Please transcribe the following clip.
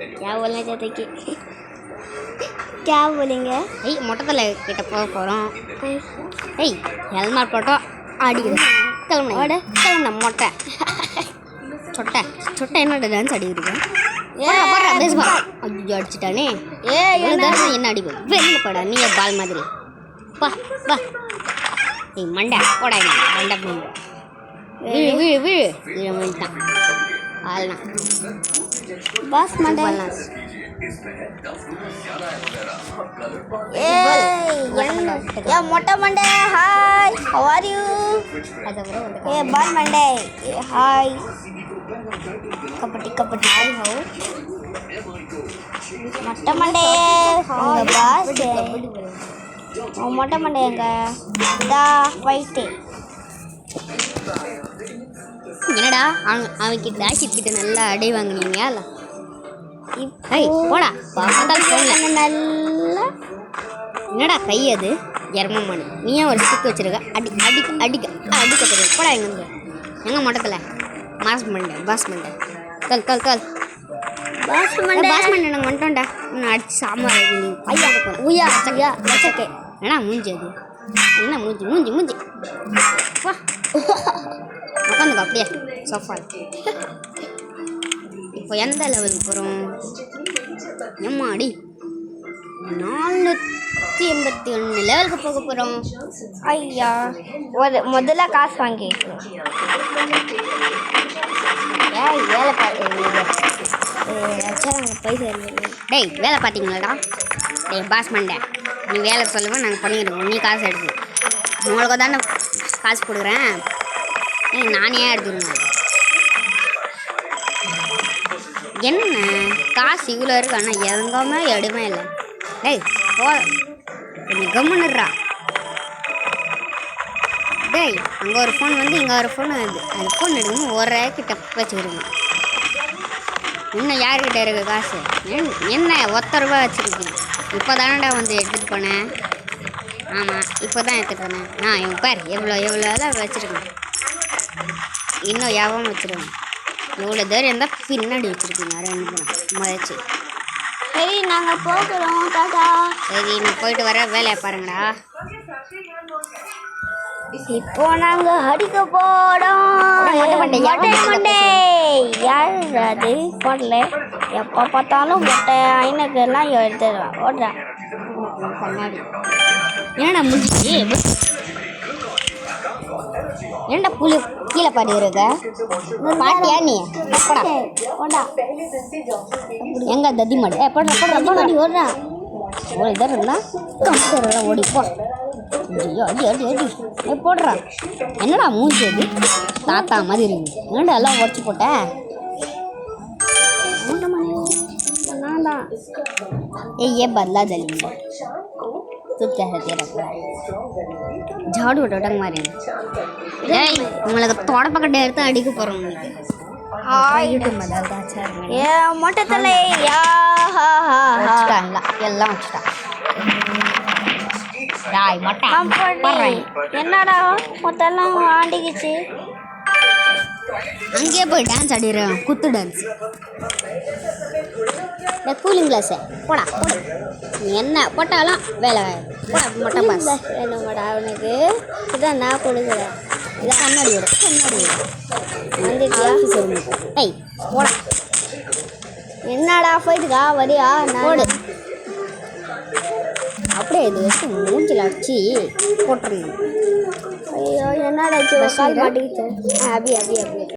क्या बोलना चाहते कि क्या बोलेंगे मोटा तले கிட்ட போக போறோம் ஏய் ஹெல்மெட் போட்டோ ஆடிக்குது கிளம்புன மொட்டை சொட்டை சொட்டை என்னடா டான்ஸ் ஆடிக்கிட்டு ஐயோ அடிச்சுட்டானே என்ன அடிக்கும் வெளியில போடா நீ பால் மாதிரி வா வா ஏய் மண்டை போடா மண்டை விழு விழு விழு விழ வந்துட்டான் ஆள்னா பாஸ் மண்டை ஏ மொட்டை மண்டை ஹாய் ஹவ் ஆர் யூ ஏ பால் மண்டை hi kabaddi kabaddi hi how மொட்டை மண்டை உங்க பாஸ் மொட்டை மண்டை எங்க இதா ஃபைட்டு என்னடா அவன்கிட்ட கிட்ட நல்லா அடி வாங்கினீங்க போடா நல்லா என்னடா கை அது எரமமான நீயே ஒரு ஸ்டிக் வச்சிருக்க அடிக்க தெரியும் போடா எங்க மட்டத்தில் பாஸ் மண்டை கல் நாங்கள் வந்துட்டோம்டா இன்னும் அடிச்சு சாம்பார் ஐயா உயா ஐயா வச்சக்கே ஏன்னா மூஞ்சி அது என்ன மூஞ்சி வா உட்காந்துக்கோ அப்படியே சோஃபா இப்போ எந்த லெவலுக்கு போகிறோம் எம்மாடி 481 லெவலுக்கு போக போகிறோம் ஐயா முதல்ல காசு வாங்கி ஏய் வேலை பார்த்தீங்க டேய் வேலை பார்த்தீங்களாடா டேய் பாஸ் மண்டை நீ வேலை சொல்லுவேன் நாங்கள் பண்ணிடுவோம் நீ காசு எடுத்து உங்களுக்கு தானே காசு கொடுக்குறேன் நானே எடுத்துருங்க என்ன காசு இவ்வளோ இருக்கு ஆனால் எங்கேயுமே எடுமே இல்லை டேய் போ கொஞ்சம் கம்முன்னுடுறா டேய் அங்கே ஒரு ஃபோன் வந்து இங்கே ஒரு ஃபோன் வருது அந்த ஃபோன் எடுக்கணும் ஒரே கிட்ட வச்சுக்கிடுங்க இன்னும் யார்கிட்ட இருக்கு காசு என்ன 1 ரூபா வச்சுருக்கீங்க இப்போ தானடா வந்து எடுத்துகிட்டு போனேன் ஆமாம் இப்போ தான் எடுத்துகிட்டு போனேன் இவன் பேர் எவ்வளோ தான் வச்சுருக்கேன் இன்னும் யாவும் வச்சுருக்கேன் இவ்வளோ தூரம் இருந்தால் பின்னாடி வச்சுருக்கீங்க 2 முளைச்சி சரி நாங்கள் போகிறோம் தாத்தா சரி நான் போயிட்டு வர வேலையை பாருங்கடா இப்போ நாங்கள் அடிக்க போகிறோம் மண்டை யார் அது போடல எப்போ பார்த்தாலும் மொட்டை ஐநூறுலாம் எடுத்துடலாம் ஓடுறா கண்ணாடி ஏன்னா முடிச்சு ஏன்டா புளி கீழே பாடி இருக்க பாட்டியா நீ போடா எங்க தத்தி மாடு போடுறா ஓடுறா ஒரு இதர் இருந்தா கம்ப்யூட்டர் ஓடி போ அடி போடுறா என்னடா மூஞ்சி அது தாத்தா மாதிரி இருக்கு ஏன்டா எல்லாம் உடச்சி போட்ட நான் தான் ये बदला दलेंगे चुप चाहे तेरा झाड़ू टोटंग मारे உங்களுக்கு தொடப்பக்கட்டை எடுத்து அடிக்க போகிறோம் உங்களுக்கு ஏ மொட்டை தலை எல்லாம் வச்சுட்டா என்னடா மொத்தெல்லாம் ஆண்டிக்குச்சு அங்கேயே போய் டான்ஸ் ஆடிடுறேன் குத்து டான்ஸ் கூலிங் கிளாஸு போடா போடு என்ன போட்டாலும் வேலை போடா மொட்டை பாஸ் என்னமாடா அவனுக்கு இதான் நான் கொடுக்குறேன் இதை கண்ணாடி வந்துட்டு ஏய் போடா என்னடா போயிட்டுக்கா வரியா போடு அப்படியே இது வச்சு மூஞ்சில் வச்சு போட்டுருங்க ஐயோ என்னடா மாட்டிக்கிச்சு அப்படி